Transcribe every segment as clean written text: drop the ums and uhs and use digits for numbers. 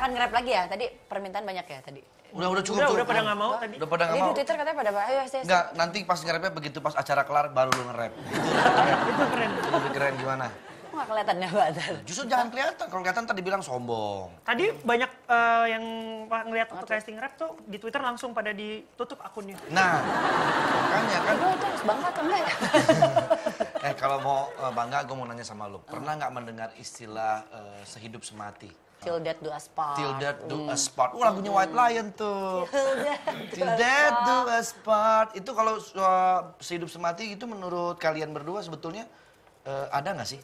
akan nge-rap lagi ya? Tadi permintaan banyak ya tadi? Udah cukup. Udah pada nggak mau tadi. Udah pada nggak mau. Di Twitter katanya pada ayo Enggak, nanti pas nge-rapnya begitu pas acara kelar baru lu nge-rap. Itu keren. Lebih keren gimana? Kok nggak kelihatan ya Pak? Justru jangan kelihatan, kalau kelihatan tadi bilang sombong. Tadi banyak yang ngelihat untuk casting rap tuh di Twitter langsung pada ditutup akunnya. Nah, makanya kan. Gue itu harus bangga atau enggak ya? Kalau mau bangga, gue mau nanya sama lu. Pernah nggak mendengar istilah sehidup semati? Till Death Do Us Part. Till Death Do Us Part. Lagunya White Lion tuh. Till Death Do Us Part. Itu kalau sehidup semati itu menurut kalian berdua sebetulnya ada nggak sih?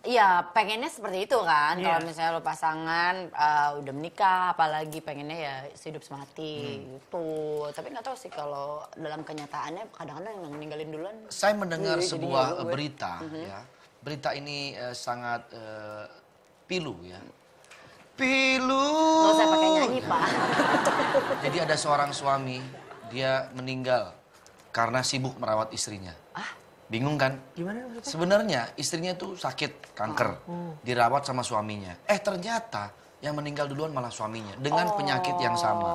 Iya, pengennya seperti itu kan. Iya. Kalau misalnya lo pasangan udah menikah, apalagi pengennya ya hidup semati gitu. Tapi nggak tahu sih kalau dalam kenyataannya kadang-kadang yang ninggalin duluan. Saya mendengar Jadi sebuah gue. berita, ya. Berita ini sangat pilu ya. Pilu. Nggak usah pakai nyanyi, Pak. Jadi ada seorang suami, dia meninggal karena sibuk merawat istrinya. Bingung kan? Gimana maksudnya? Sebenarnya istrinya itu sakit kanker, dirawat sama suaminya. Ternyata yang meninggal duluan malah suaminya dengan penyakit yang sama.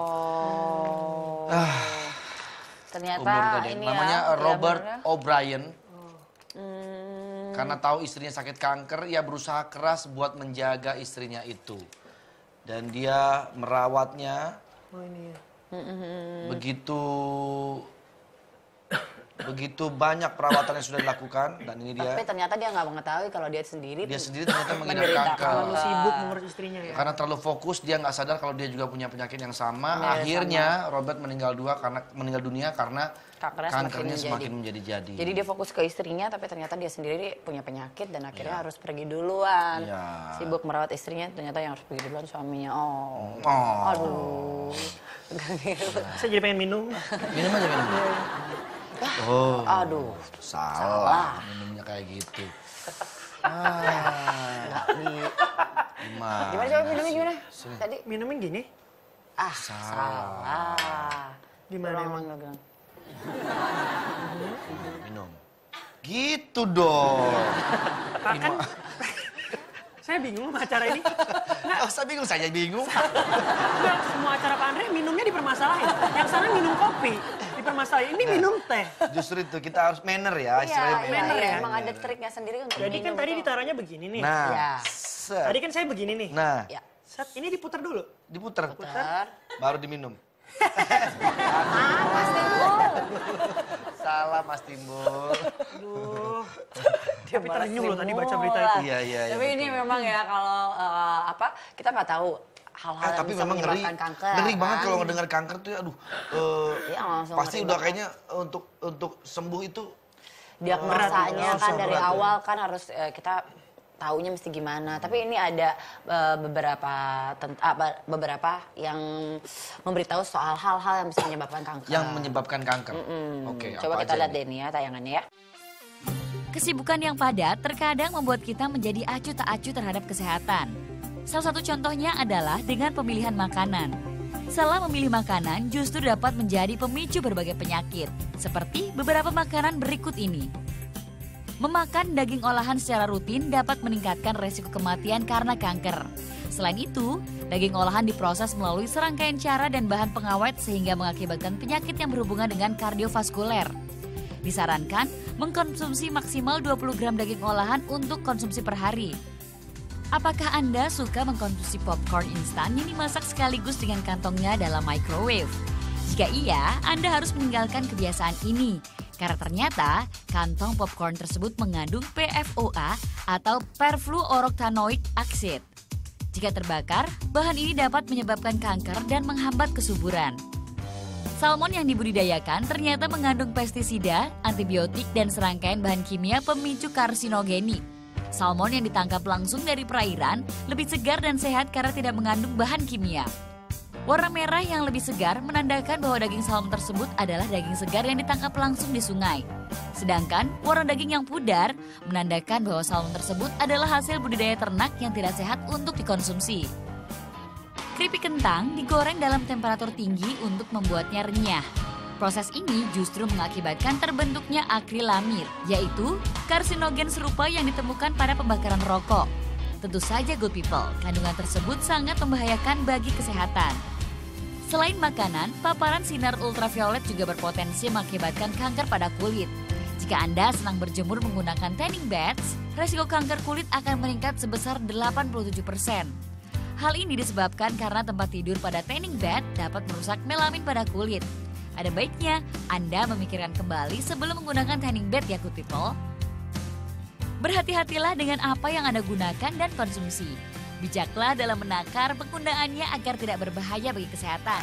Ternyata ini namanya ya, Robert ya O'Brien. Karena tahu istrinya sakit kanker, ia berusaha keras buat menjaga istrinya itu. Dan dia merawatnya begitu banyak perawatan yang sudah dilakukan, dan ini dia. Tapi ternyata dia nggak mengetahui kalau dia sendiri ternyata mengidap menderita kanker. Terlalu sibuk mengurus istrinya ya. Karena terlalu fokus, dia nggak sadar kalau dia juga punya penyakit yang sama. Akhirnya Robert meninggal dunia karena kankernya semakin menjadi-jadi. Jadi dia fokus ke istrinya, tapi ternyata dia sendiri punya penyakit dan akhirnya harus pergi duluan. Sibuk merawat istrinya, ternyata yang harus pergi duluan suaminya. Aduh. Saya jadi pengen minum. Minum aja minum. Aduh. Salah. Minumnya kayak gitu. Gimana coba minumnya gimana? Tadi Minumnya gini? salah. Gimana emang? Minum. Gitu dong. Kan saya bingung sama acara ini. Saya bingung, saya bingung. Enggak, semua acara Pak Andre minumnya dipermasalahin. Yang sana minum kopi, dipermasalahin. Ini minum teh. Justru itu kita harus manner ya, istilahnya manner ya. Emang ada triknya sendiri untuk Jadi kan minum tadi itu. ditaruhnya begini nih. Nah, Tadi kan saya begini nih. nah, Ya. Set, ini diputar dulu. diputer, Putar. baru diminum. Mas Timbul. Salah Mas Timbul. Aduh. Dia Tapi balas terenyuh loh tadi baca Timbul berita lah. itu. Iya, Tapi ini betul. memang ya kalau kita nggak tahu hal-hal yang Tapi bisa memang ngeri, menyebabkan kanker. ngeri banget kan? kalau ngedengar kanker tuh, aduh, Iya, langsung pasti ngeri udah banget. kayaknya untuk sembuh itu Diagnosanya berat, kan berat, dari berat, ya. awal kan harus kita taunya mesti gimana. Tapi ini ada beberapa yang memberitahu soal hal-hal yang bisa menyebabkan kanker. yang menyebabkan kanker. Oke, Coba apa kita aja lihat ini? deh nih ya tayangannya ya. Kesibukan yang padat terkadang membuat kita menjadi acuh tak acuh terhadap kesehatan. Salah satu contohnya adalah dengan pemilihan makanan. Salah memilih makanan justru dapat menjadi pemicu berbagai penyakit, seperti beberapa makanan berikut ini. Memakan daging olahan secara rutin dapat meningkatkan resiko kematian karena kanker. Selain itu, daging olahan diproses melalui serangkaian cara dan bahan pengawet sehingga mengakibatkan penyakit yang berhubungan dengan kardiovaskuler. Disarankan mengkonsumsi maksimal 20 gram daging olahan untuk konsumsi per hari. Apakah Anda suka mengkonsumsi popcorn instan yang dimasak sekaligus dengan kantongnya dalam microwave? Jika iya, Anda harus meninggalkan kebiasaan ini. Karena ternyata kantong popcorn tersebut mengandung PFOA atau perfluorooctanoic acid. Jika terbakar, bahan ini dapat menyebabkan kanker dan menghambat kesuburan. Salmon yang dibudidayakan ternyata mengandung pestisida, antibiotik, dan serangkaian bahan kimia pemicu karsinogeni. Salmon yang ditangkap langsung dari perairan lebih segar dan sehat karena tidak mengandung bahan kimia. Warna merah yang lebih segar menandakan bahwa daging salmon tersebut adalah daging segar yang ditangkap langsung di sungai. Sedangkan warna daging yang pudar menandakan bahwa salmon tersebut adalah hasil budidaya ternak yang tidak sehat untuk dikonsumsi. Keripik kentang digoreng dalam temperatur tinggi untuk membuatnya renyah. Proses ini justru mengakibatkan terbentuknya akrilamid, yaitu karsinogen serupa yang ditemukan pada pembakaran rokok. Tentu saja good people, kandungan tersebut sangat membahayakan bagi kesehatan. Selain makanan, paparan sinar ultraviolet juga berpotensi mengakibatkan kanker pada kulit. Jika Anda senang berjemur menggunakan tanning beds, resiko kanker kulit akan meningkat sebesar 87%. Hal ini disebabkan karena tempat tidur pada tanning bed dapat merusak melamin pada kulit. Ada baiknya Anda memikirkan kembali sebelum menggunakan tanning bed ya good people. Berhati-hatilah dengan apa yang Anda gunakan dan konsumsi. Bijaklah dalam menakar penggunaannya agar tidak berbahaya bagi kesehatan.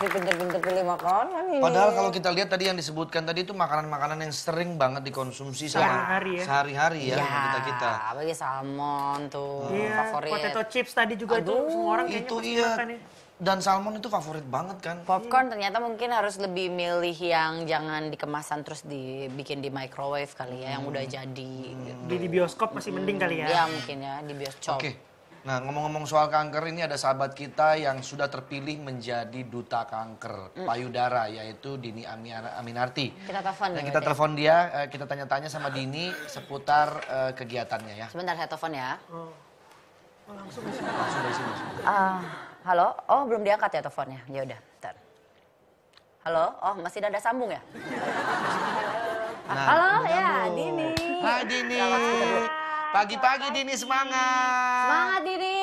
Pinter-pinter pilih makanan ini. Padahal kalau kita lihat tadi yang disebutkan tadi itu makanan-makanan yang sering banget dikonsumsi sama sehari-hari ya kita. Bagi salmon tuh favorit. Potato chips tadi juga tuh semua orang kayaknya itu pasti iya. makan ya. Dan salmon itu favorit banget kan. Popcorn ternyata mungkin harus lebih milih yang jangan dikemasan terus dibikin di microwave kali ya, yang udah jadi. Di bioskop masih mending kali ya. Iya mungkin ya, di bioskop. Oke. Nah, ngomong-ngomong soal kanker, ini ada sahabat kita yang sudah terpilih menjadi duta kanker payudara, yaitu Dini Aminarti. Kita telepon Nah, kita telepon dia, kita tanya-tanya sama Dini seputar kegiatannya ya. Sebentar saya telepon ya. Langsung dari sini. Halo? Oh, belum diangkat ya teleponnya. Ya udah, bentar. Halo? Oh, masih ada sambung ya? Nah, halo, ya, Dini. Hai Dini. Pagi-pagi Dini semangat. Semangat, Dini.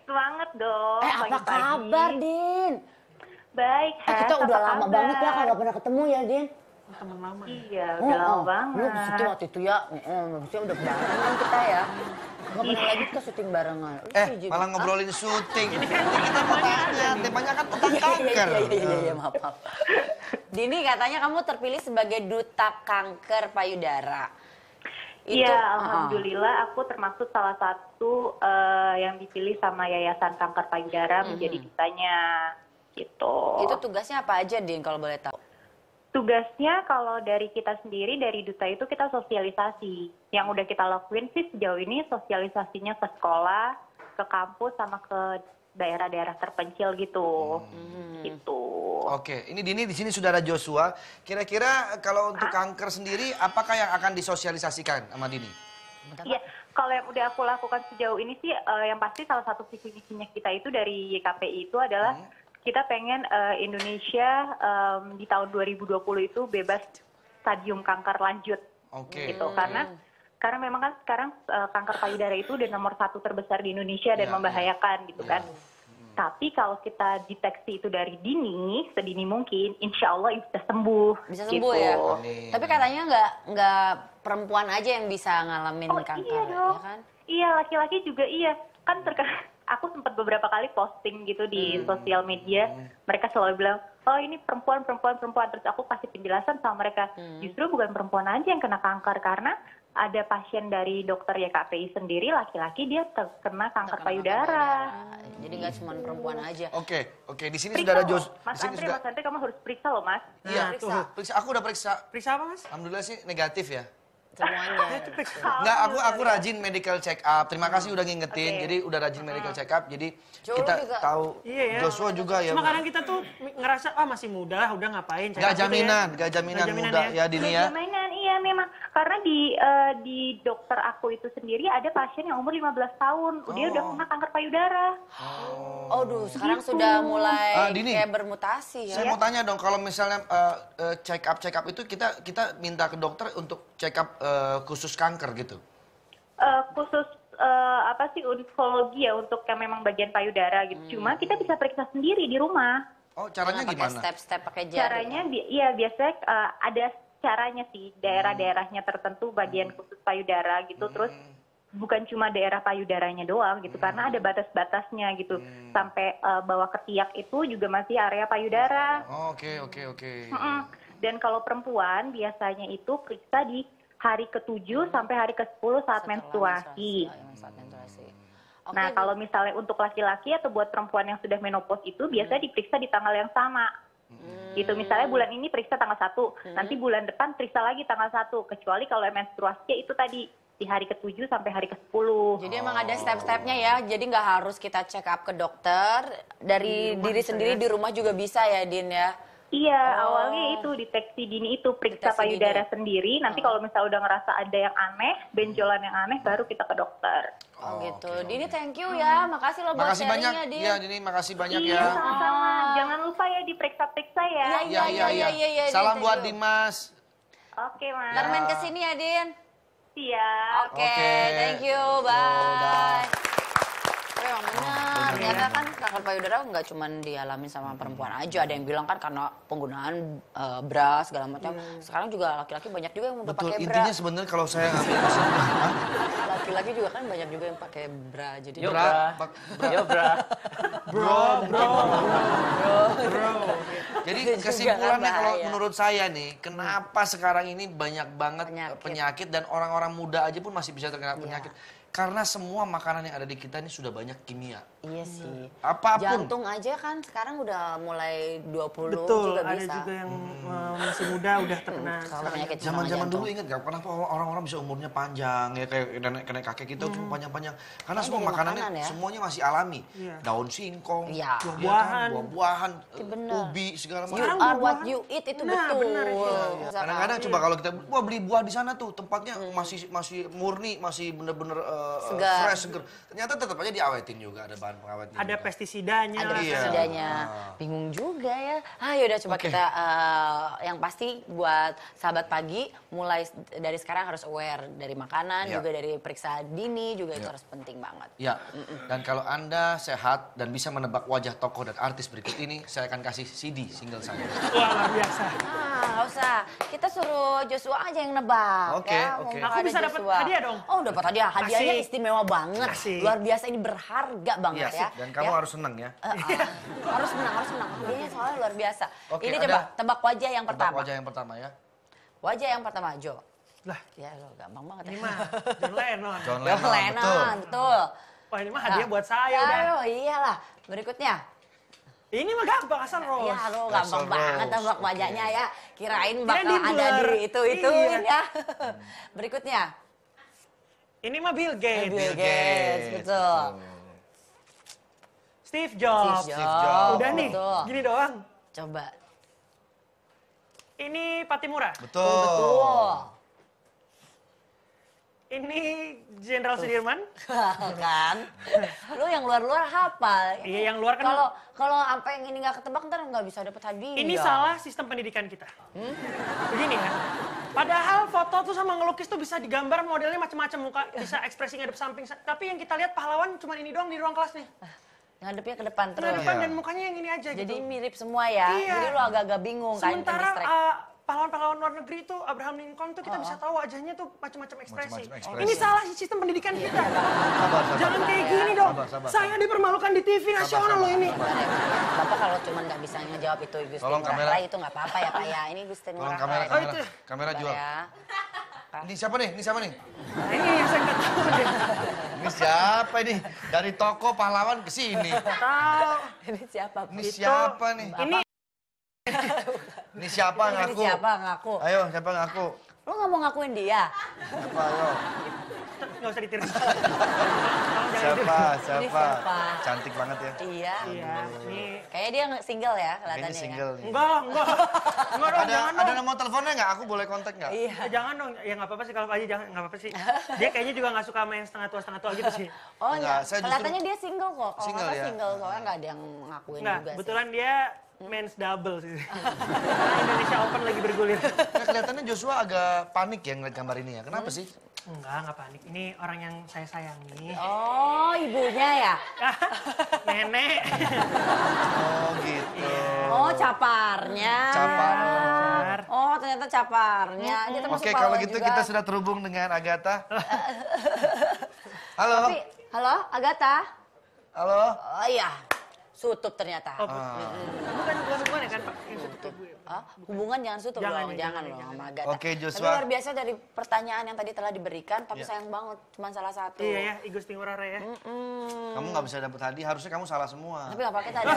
Semangat dong. Apa kabar, Din? Baik, Kita udah lama banget ya kalau pernah ketemu ya, Din. teman lama. Iya, udah lama banget. Lu syuting waktu itu ya, maksudnya udah barengan kita ya. Nggak pernah lagi kita syuting barengan. Malah ngobrolin syuting. Kita mau tanya, temanya kan tentang kanker. Iya, maaf. Dini, katanya kamu terpilih sebagai duta kanker payudara. Iya, alhamdulillah aku termasuk salah satu yang dipilih sama Yayasan Kanker Payudara menjadi dutanya gitu. Itu tugasnya apa aja, Din, kalau boleh tahu? Tugasnya kalau dari kita sendiri, dari duta itu kita sosialisasi. Yang udah kita lakuin sih sejauh ini sosialisasinya ke sekolah, ke kampus, sama ke daerah-daerah terpencil gitu. Gitu. Oke, ini Dini di sini sudah ada Joshua. Kira-kira kalau untuk kanker sendiri, apakah yang akan disosialisasikan sama Dini? Iya, kalau yang udah aku lakukan sejauh ini sih, yang pasti salah satu visi misinya kita itu dari YKPI itu adalah kita pengen Indonesia di tahun 2020 itu bebas stadium kanker lanjut. Gitu, karena memang kan sekarang kanker payudara itu udah nomor 1 terbesar di Indonesia dan membahayakan gitu kan. Tapi kalau kita deteksi itu dari dini, sedini mungkin, insya Allah bisa sembuh. Bisa sembuh gitu. ya? Tapi katanya nggak perempuan aja yang bisa ngalamin kanker, iya dong. ya kan? Iya, laki-laki juga iya. Kan aku sempat beberapa kali posting gitu di sosial media, mereka selalu bilang, oh ini perempuan. Terus aku kasih penjelasan sama mereka, justru bukan perempuan aja yang kena kanker, karena ada pasien dari dokter YKPI sendiri, laki-laki dia terkena kanker payudara. Jadi nggak cuma perempuan aja. Oke. Di sini Periksa sudah ada loh, Jos. Mas Andre, kamu harus periksa loh, Mas. Iya, periksa. Aku udah periksa. Periksa apa, Mas? Alhamdulillah sih negatif ya. Semuanya. Enggak, aku rajin medical check up. Terima kasih udah ngingetin. Jadi udah rajin medical check up. Jadi kita juga tahu. Iya ya. Joshua juga ya. Cuma kadang kita tuh ngerasa masih muda lah, udah ngapain. Gak jaminan muda ya Dini ya. Jaminan, iya memang. Karena di dokter aku itu sendiri ada pasien yang umur 15 tahun. Dia udah kena kanker payudara. Aduh, sekarang sudah mulai Dini, kayak bermutasi ya. saya mau tanya dong, kalau misalnya check up itu kita minta ke dokter untuk check up khusus kanker gitu? Khusus onkologi ya, untuk yang memang bagian payudara gitu. Cuma kita bisa periksa sendiri di rumah. Oh, caranya gimana? Step-step pakai jari. Caranya biasanya ada caranya sih, daerah-daerahnya tertentu bagian khusus payudara gitu. Terus bukan cuma daerah payudaranya doang gitu, karena ada batas-batasnya gitu. Sampai bawah ketiak itu juga masih area payudara. Oke. Dan kalau perempuan biasanya itu periksa di hari ke-7 sampai hari ke-10 saat menstruasi. Nah, kalau misalnya untuk laki-laki atau buat perempuan yang sudah menopause itu biasanya diperiksa di tanggal yang sama. Gitu, misalnya bulan ini periksa tanggal 1, nanti bulan depan periksa lagi tanggal 1, kecuali kalau menstruasinya itu tadi di hari ke-7 sampai hari ke-10. Jadi emang ada step-stepnya ya, jadi nggak harus kita check up ke dokter, dari diri sendiri di rumah juga bisa ya, Din ya? Iya, awalnya itu deteksi dini itu periksa Deteksi payudara dini. sendiri. Nanti kalau misalnya udah ngerasa ada yang aneh, benjolan yang aneh, baru kita ke dokter. Oh gitu. Dini thank you ya. Makasih lo buat Makasih banyak. sharingnya, Din. Iya, Dini makasih banyak Iya, ya. sama-sama. Jangan lupa ya diperiksa-periksa ya. Iya, iya. Din, Salam thank buat you. Dimas. Oke, Mas. Ntar main kesini ya, Din. Siap. Oke, thank you. Bye. Tapi emang benar, ternyata kan kanker payudara nggak cuma dialami sama perempuan aja. Ada yang bilang kan karena penggunaan bra segala macam. Sekarang juga laki-laki banyak juga yang udah Betul, pakai bra. intinya sebenarnya kalau saya ngambil kesimpulan, Laki-laki juga kan banyak juga yang pakai bra. Jadi Yo, bra, Yo, bra. Jadi Itu juga kesimpulannya kan kalau bahaya. menurut saya nih, kenapa sekarang ini banyak banget penyakit dan orang-orang muda aja pun masih bisa terkena penyakit. Karena semua makanan yang ada di kita ini sudah banyak kimia. Iya sih. Apapun. Jantung aja kan sekarang udah mulai 20 Betul, juga ada bisa. juga yang masih muda udah terkena. Kalau penyakit Zaman-zaman jantung. dulu ingat gak kenapa orang-orang bisa umurnya panjang ya kayak nenek kakek kita cuma panjang-panjang karena semua dari makanannya makanan ya. semuanya masih alami. Iya. Daun singkong, Iya. ya kan, Buah-buahan. buah-buahan, bener. ubi segala You macam. are what you eat itu Nah, betul. bener itu. Kadang-kadang coba kalau kita wah beli buah di sana tuh tempatnya masih murni, masih bener-bener Segar. fresh, seger. Ternyata tetap aja diawetin juga ada bahan pengawetnya. Ada juga. pestisidanya. Ada Iya. pestisidanya. Bingung juga ya. Yaudah coba kita yang pasti buat sahabat pagi mulai dari sekarang harus aware dari makanan, Iya. juga dari periksa dini juga itu harus penting banget. Ya, dan kalau Anda sehat dan bisa menebak wajah tokoh dan artis berikut ini, saya akan kasih CD single saya. Wah, luar biasa. Nggak usah. Kita suruh Joshua aja yang nebak. Oke, ya. oke. Mumpung Aku ada bisa dapat Joshua. hadiah dong? Oh, dapat hadiah. Hadiahnya Asik. istimewa banget. Asik. Luar biasa, ini berharga banget ya. Dan kamu Ya. harus senang ya. Harus menang, harus menang. Hadiahnya soalnya luar biasa. Oke, Ini ada. coba tebak wajah yang Tebak pertama. wajah yang pertama ya. Wajah yang pertama, Jo. Lah, Ya lo gampang banget ini ya. mah John Lennon. John John Lennon, betul. Lennon, betul. Wah, ini mah hadiah buat saya udah. Oh iyalah. Berikutnya. Ini mah gampang asal Ros. Ya lo gampang Russell banget Rose, tebak oke. wajahnya ya. Kirain Kirain bakal di ada blur. di itu-ituin Iya. ya. Berikutnya. Ini mah Bill Gates. Bill Gates, betul. Steve Jobs. Steve Jobs. Udah nih, Betul. gini doang. Coba. Ini Patimura. Betul. Betul. Ini Jenderal Sudirman. Kan? Lu yang luar-luar hafal. Iya, yang luar kan- Kalau sampai yang ini nggak ketebak ntar nggak bisa dapet hadiah. Ini salah sistem pendidikan kita. Begini ya. Padahal foto tuh sama ngelukis tuh bisa digambar modelnya macam-macam, muka bisa ekspresi ngadep samping. Tapi yang kita lihat pahlawan cuma ini doang di ruang kelas nih. Ngadepnya ke depan Nah, terus. depan Iya. dan mukanya yang ini aja Jadi gitu. mirip semua ya. Iya. Jadi lu agak-agak bingung kan. Sementara ke-distract. pahlawan-pahlawan luar negeri itu Abraham Lincoln tuh kita bisa tahu wajahnya tuh macam-macam ekspresi. Macam-macam ekspresi. Ini salah sistem pendidikan kita. Sabar. Jangan kayak gini dong. Sabar. Saya dipermalukan di TV nasional loh ini. Bapak kalau cuma nggak bisa ngejawab itu Gusti Tolong Ngurah kamera. Rai itu nggak apa-apa ya Pak ya. Ini Gusti Tolong Ngurah kamera, Rai. Oh, itu. kamera Bentar jual. ya. Ini siapa nih? Ini siapa nih? Nah, ini yang saya nggak tahu deh. Ini siapa ini? Dari toko pahlawan ke sini. Tahu. Ini siapa? Ini Itu- siapa nih? Ini Ini siapa Ini ngaku? siapa ngaku? Ayo, siapa ngaku? Lu nggak mau ngakuin dia? Siapa, ayo. nggak usah ditiru. Siapa? Ini siapa? Cantik banget ya. Iya. Iya, ini Kayaknya dia single ya kelihatannya Kayaknya single nih. enggak dong, Ada jangan ada dong. nomor teleponnya nggak? Aku boleh kontak nggak? ya. Iya. Jangan dong, ya nggak apa-apa sih kalau Pak Haji jangan, nggak apa-apa sih. Dia kayaknya juga nggak suka main setengah tua gitu sih. Oh Enggak, enggak, saya justru- kelihatannya dia single kok. Kalau Single nggak ya? single, soalnya nggak ada yang ngakuin Nggak, juga sih. kebetulan dia men's double sih. Karena Indonesia Open lagi bergulir. Nah, kelihatannya Joshua agak panik ya ngeliat gambar ini ya. Kenapa sih? Enggak panik. Ini orang yang saya sayangi. Oh, ibunya ya? Nenek. Oh gitu. Oh, caparnya. Capar. Oh, ternyata caparnya. Dia termasuk Oke, kalau pahlawan gitu juga. kita sudah terhubung dengan Agatha. Halo. Tapi, halo, Agatha? Halo. Oh iya, sutup ternyata. Oh, bukan hubungan ya kan Pak? Yang suka gue. Ah, hubungan jangan sutup Jangan, dong, ya, jangan jangan, loh jangan. sama Agatha. Oke, Joshua. Tapi luar biasa dari pertanyaan yang tadi telah diberikan, tapi Iya. sayang banget, cuma salah satu. Iya ya, I Gusti Ngurah Rai ya. Kamu nggak bisa dapat hadiah, harusnya kamu salah semua. Tapi nggak apa-apa, kita ada,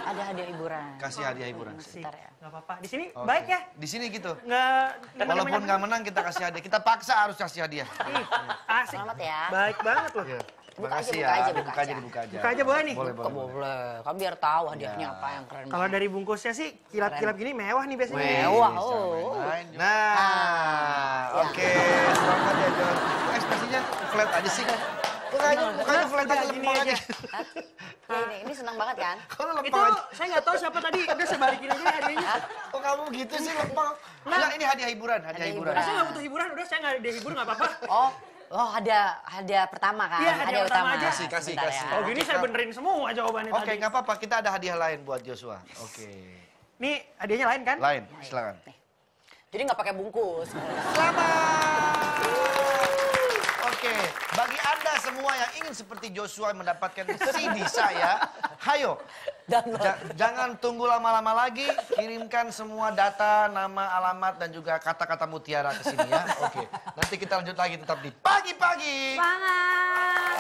ada hadiah hiburan. Kasih hadiah hiburan. Sih, Bentar ya. nggak apa-apa. Di sini Oke. baik ya. Di sini gitu. Nggak Walaupun nggak menang kita kasih hadiah. Kita paksa harus kasih hadiah. Ih, asik. Selamat ya. Baik banget loh. Iya. Makasih buka aja, ya, dibuka aja. Buka aja boleh nih? Boleh, Buka boleh. Kan biar tahu hadiahnya apa yang keren. Kalau dari bungkusnya sih kilap-kilap gini mewah nih biasanya. Mewah. Nah, oke. Selamat ya, Jon. Ekspresinya flat aja sih. Mukanya flat aja, lempeng aja. Ini senang banget kan? Kok lu Itu lempeng aja? saya nggak tahu siapa tadi. Udah saya balikin aja hadiahnya. Kok kamu gitu sih lempeng? Enggak, ini hadiah hiburan, hadiah hiburan. Saya nggak butuh hiburan. Udah saya nggak dihibur nggak apa-apa. Oh, hadiah pertama kan? Iya, hadiah pertama aja. Kasih. Sebentar ya. Oh gini saya benerin semua jawabannya Oke, tadi. nggak apa-apa. Kita ada hadiah lain buat Joshua. Oke. Nih hadiahnya lain kan? Lain, silakan. Jadi nggak pakai bungkus. Selamat! Oke, bagi Anda semua yang ingin seperti Joshua mendapatkan CD saya, hayo. Jangan tunggu lama-lama lagi, kirimkan semua data, nama, alamat, dan juga kata-kata mutiara ke sini ya. Oke, nanti kita lanjut lagi tetap di Pagi-Pagi. Semangat!